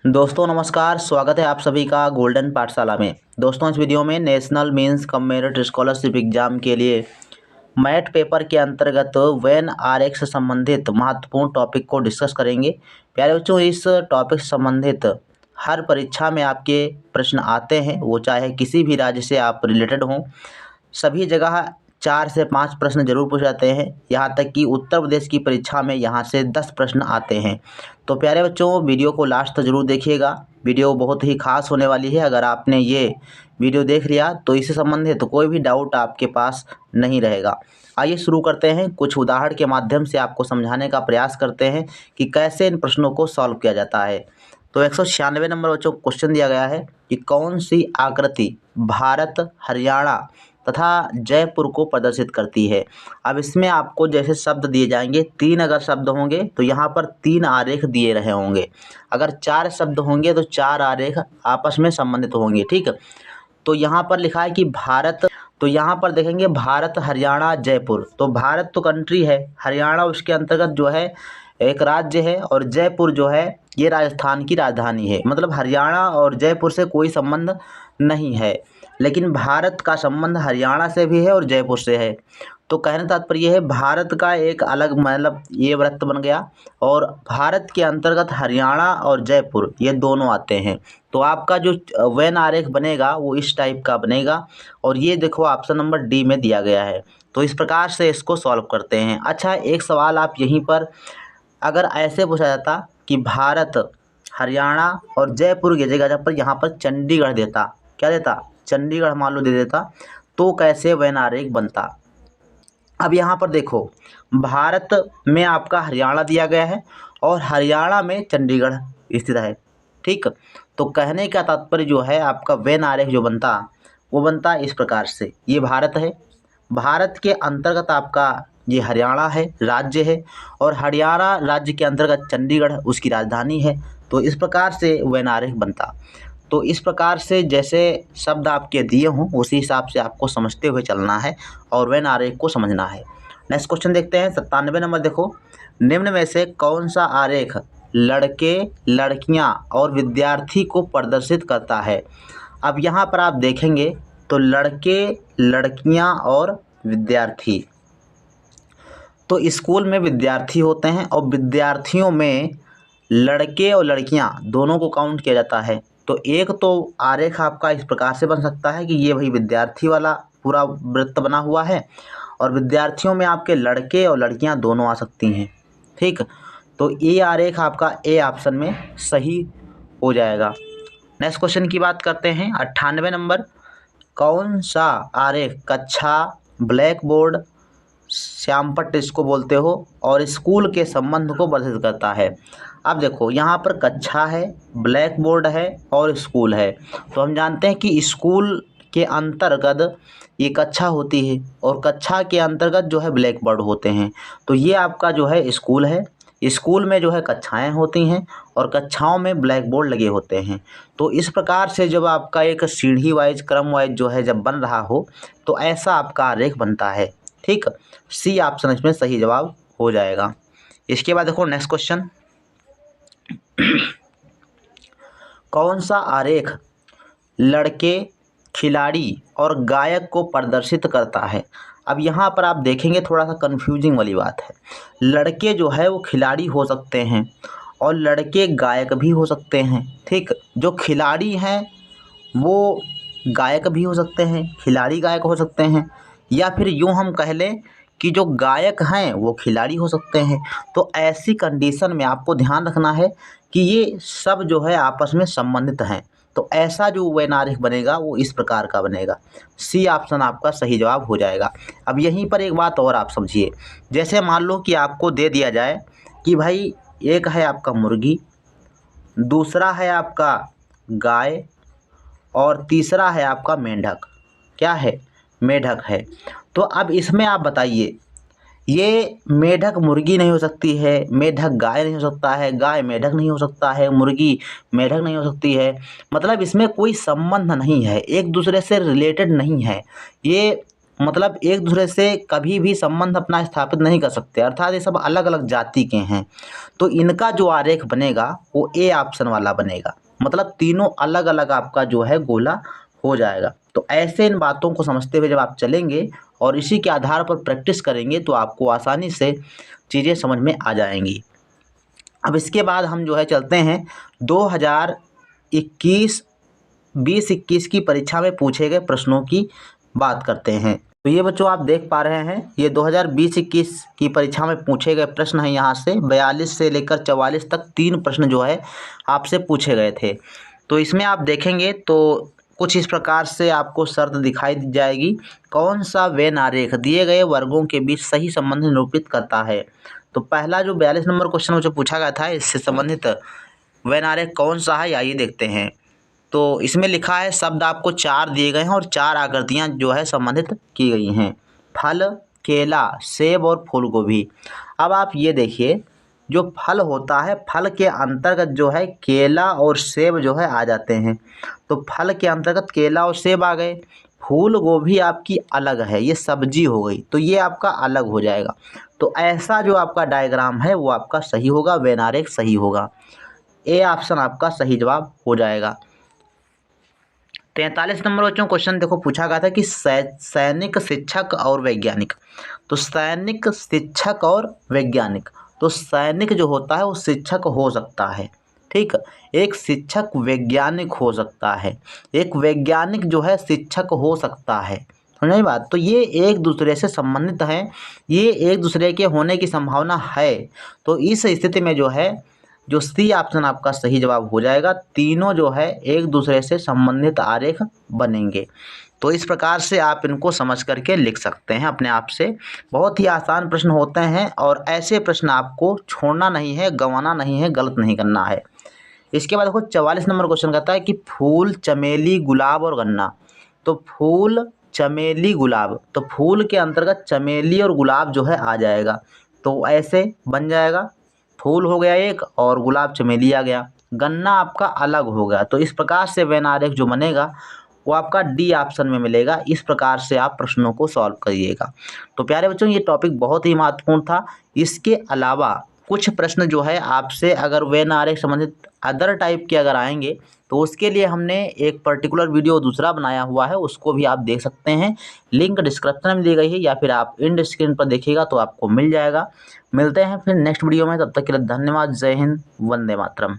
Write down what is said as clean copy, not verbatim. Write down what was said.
दोस्तों नमस्कार, स्वागत है आप सभी का गोल्डन पाठशाला में। दोस्तों इस वीडियो में national means cum merit scholarship exam के लिए मैथ पेपर के अंतर्गत वेन आरेख से संबंधित महत्वपूर्ण टॉपिक को डिस्कस करेंगे। प्यारे बच्चों, इस टॉपिक से संबंधित हर परीक्षा में आपके प्रश्न आते हैं, वो चाहे किसी भी राज्य से आप रिलेटेड हों। सभी जगह 4 से 5 प्रश्न जरूर पूछे जाते हैं। यहाँ तक कि उत्तर प्रदेश की परीक्षा में यहाँ से 10 प्रश्न आते हैं। तो प्यारे बच्चों, वीडियो को लास्ट तक जरूर देखिएगा। वीडियो बहुत ही खास होने वाली है। अगर आपने ये वीडियो देख लिया तो इससे संबंधित कोई भी डाउट आपके पास नहीं रहेगा। आइए शुरू करते हैं। कुछ उदाहरण के माध्यम से आपको समझाने का प्रयास करते हैं कि कैसे इन प्रश्नों को सॉल्व किया जाता है। तो 196 नंबर बच्चों को क्वेश्चन दिया गया है कि कौन सी आकृति भारत, हरियाणा तथा जयपुर को प्रदर्शित करती है। अब इसमें आपको जैसे शब्द दिए जाएंगे, 3 अगर शब्द होंगे तो यहाँ पर 3 आरेख दिए रहे होंगे। अगर 4 शब्द होंगे तो 4 आरेख आपस में संबंधित होंगे। ठीक, तो यहाँ पर लिखा है कि भारत, तो यहाँ पर देखेंगे भारत, हरियाणा, जयपुर। तो भारत तो कंट्री है, हरियाणा उसके अंतर्गत जो है एक राज्य है, और जयपुर जो है ये राजस्थान की राजधानी है। मतलब हरियाणा और जयपुर से कोई संबंध नहीं है, लेकिन भारत का संबंध हरियाणा से भी है और जयपुर से है। तो कहने तात्पर्य है भारत का एक अलग, मतलब ये वृत्त बन गया, और भारत के अंतर्गत हरियाणा और जयपुर ये दोनों आते हैं। तो आपका जो वेन आरेख बनेगा वो इस टाइप का बनेगा, और ये देखो ऑप्शन नंबर डी में दिया गया है। तो इस प्रकार से इसको सॉल्व करते हैं। अच्छा, एक सवाल आप यहीं पर अगर ऐसे पूछा जाता कि भारत, हरियाणा और जयपुर की जगह पर यहाँ पर चंडीगढ़ देता, क्या देता, चंडीगढ़ मान लो दे देता, तो कैसे वेन आरेख बनता। अब यहाँ पर देखो, भारत में आपका हरियाणा दिया गया है और हरियाणा में चंडीगढ़ स्थित है। ठीक, तो कहने का तात्पर्य जो है आपका वेन आरेख जो बनता वो बनता इस प्रकार से। ये भारत है, भारत के अंतर्गत आपका ये हरियाणा है, राज्य है, और हरियाणा राज्य के अंतर्गत चंडीगढ़ उसकी राजधानी है। तो इस प्रकार से वेन आरेख बनता। तो इस प्रकार से जैसे शब्द आपके दिए हों उसी हिसाब से आपको समझते हुए चलना है और वेन आरेख को समझना है। नेक्स्ट क्वेश्चन देखते हैं। 97 नंबर देखो, निम्न में से कौन सा आरेख लड़के, लड़कियां और विद्यार्थी को प्रदर्शित करता है। अब यहाँ पर आप देखेंगे तो लड़के, लड़कियां और विद्यार्थी, तो स्कूल में विद्यार्थी होते हैं और विद्यार्थियों में लड़के और लड़कियां दोनों को काउंट किया जाता है। तो एक तो आरेख आपका इस प्रकार से बन सकता है कि ये भाई विद्यार्थी वाला पूरा वृत्त बना हुआ है, और विद्यार्थियों में आपके लड़के और लड़कियां दोनों आ सकती हैं। ठीक, तो ये आरेख आपका ए ऑप्शन में सही हो जाएगा। नेक्स्ट क्वेश्चन की बात करते हैं। 98 नंबर, कौन सा आरेख कक्षा, ब्लैक बोर्ड, श्यामपट्ट इसको बोलते हो, और स्कूल के संबंध को प्रदर्शित करता है। अब देखो यहाँ पर कक्षा है, ब्लैक बोर्ड है और स्कूल है। तो हम जानते हैं कि स्कूल के अंतर्गत ये कक्षा होती है और कक्षा के अंतर्गत जो है ब्लैक बोर्ड होते हैं। तो ये आपका जो है स्कूल है, स्कूल में जो है कक्षाएं होती हैं और कक्षाओं में ब्लैक बोर्ड लगे होते हैं। तो इस प्रकार से जब आपका एक सीढ़ी वाइज, क्रम वाइज जो है जब बन रहा हो तो ऐसा आपका आरेख बनता है। ठीक, सी ऑप्शन इसमें सही जवाब हो जाएगा। इसके बाद देखो नेक्स्ट क्वेश्चन, कौन सा आरेख लड़के, खिलाड़ी और गायक को प्रदर्शित करता है। अब यहाँ पर आप देखेंगे थोड़ा सा कंफ्यूजिंग वाली बात है। लड़के जो है वो खिलाड़ी हो सकते हैं और लड़के गायक भी हो सकते हैं। ठीक, जो खिलाड़ी हैं वो गायक भी हो सकते हैं, खिलाड़ी गायक हो सकते हैं, या फिर यूँ हम कह लें कि जो गायक हैं वो खिलाड़ी हो सकते हैं। तो ऐसी कंडीशन में आपको ध्यान रखना है कि ये सब जो है आपस में संबंधित हैं। तो ऐसा जो वेन आरेख बनेगा वो इस प्रकार का बनेगा। सी ऑप्शन आपका सही जवाब हो जाएगा। अब यहीं पर एक बात और आप समझिए, जैसे मान लो कि आपको दे दिया जाए कि भाई एक है आपका मुर्गी, दूसरा है आपका गाय, और तीसरा है आपका मेंढक। क्या है, मेढक है। तो अब इसमें आप बताइए, ये मेढक मुर्गी नहीं हो सकती है, मेढक गाय नहीं हो सकता है, गाय मेढक नहीं हो सकता है, मुर्गी मेढक नहीं हो सकती है। मतलब इसमें कोई संबंध नहीं है, एक दूसरे से रिलेटेड नहीं है। ये मतलब एक दूसरे से कभी भी संबंध अपना स्थापित नहीं कर सकते, अर्थात ये सब अलग अलग जाति के हैं। तो इनका जो आरेख बनेगा वो ए ऑप्शन वाला बनेगा, मतलब तीनों अलग अलग आपका जो है गोला हो जाएगा। तो ऐसे इन बातों को समझते हुए जब आप चलेंगे और इसी के आधार पर प्रैक्टिस करेंगे तो आपको आसानी से चीज़ें समझ में आ जाएंगी। अब इसके बाद हम जो है चलते हैं 2021 20-21 की परीक्षा में पूछे गए प्रश्नों की बात करते हैं। तो ये बच्चों आप देख पा रहे हैं, ये 2020-21 की परीक्षा में पूछे गए प्रश्न हैं। यहाँ से 42 से लेकर 44 तक 3 प्रश्न जो है आपसे पूछे गए थे। तो इसमें आप देखेंगे तो कुछ इस प्रकार से आपको शर्त दिखाई दी जाएगी। कौन सा वेन आरेख दिए गए वर्गों के बीच सही संबंध निरूपित करता है। तो पहला जो 42 नंबर क्वेश्चन मुझे पूछा गया था, इससे संबंधित वेन आरेख कौन सा है, आइए देखते हैं। तो इसमें लिखा है शब्द आपको 4 दिए गए हैं और 4 आकृतियाँ जो है संबंधित की गई हैं, फल, केला, सेब और फूल गोभी। अब आप ये देखिए, जो फल होता है, फल के अंतर्गत जो है केला और सेब जो है आ जाते हैं। तो फल के अंतर्गत केला और सेब आ गए। फूल गोभी आपकी अलग है, ये सब्जी हो गई, तो ये आपका अलग हो जाएगा। तो ऐसा जो आपका डायग्राम है वो आपका सही होगा, वेन आरेख सही होगा। ए ऑप्शन आपका सही जवाब हो जाएगा। 43 नंबर बच्चों क्वेश्चन देखो पूछा गया था कि सैनिक, शिक्षक और वैज्ञानिक। तो सैनिक, शिक्षक और वैज्ञानिक। तो सैनिक जो होता है वो शिक्षक हो सकता है, ठीक। एक शिक्षक वैज्ञानिक हो सकता है, एक वैज्ञानिक जो है शिक्षक हो सकता है, समझ बात। तो ये एक दूसरे से संबंधित हैं, ये एक दूसरे के होने की संभावना है। तो इस स्थिति में जो है जो सी ऑप्शन आपका सही जवाब हो जाएगा। तीनों जो है एक दूसरे से संबंधित आरेख बनेंगे। तो इस प्रकार से आप इनको समझ करके लिख सकते हैं अपने आप से। बहुत ही आसान प्रश्न होते हैं और ऐसे प्रश्न आपको छोड़ना नहीं है, गंवाना नहीं है, गलत नहीं करना है। इसके बाद देखो 44 नंबर क्वेश्चन कहता है कि फूल, चमेली, गुलाब और गन्ना। तो फूल, चमेली, गुलाब। तो फूल के अंतर्गत चमेली और गुलाब जो है आ जाएगा। तो ऐसे बन जाएगा, फूल हो गया एक और गुलाब चमेली आ गया। गन्ना आपका अलग हो गया। तो इस प्रकार से वेन आरेख जो बनेगा वो आपका डी ऑप्शन में मिलेगा। इस प्रकार से आप प्रश्नों को सॉल्व करिएगा। तो प्यारे बच्चों, ये टॉपिक बहुत ही महत्वपूर्ण था। इसके अलावा कुछ प्रश्न जो है आपसे अगर वेन आरेख संबंधित अदर टाइप के अगर आएंगे तो उसके लिए हमने एक पर्टिकुलर वीडियो दूसरा बनाया हुआ है, उसको भी आप देख सकते हैं। लिंक डिस्क्रिप्शन में दी गई है या फिर आप इंड स्क्रीन पर देखिएगा तो आपको मिल जाएगा। मिलते हैं फिर नेक्स्ट वीडियो में, तब तक के लिए धन्यवाद। जय हिंद, वंदे मातरम।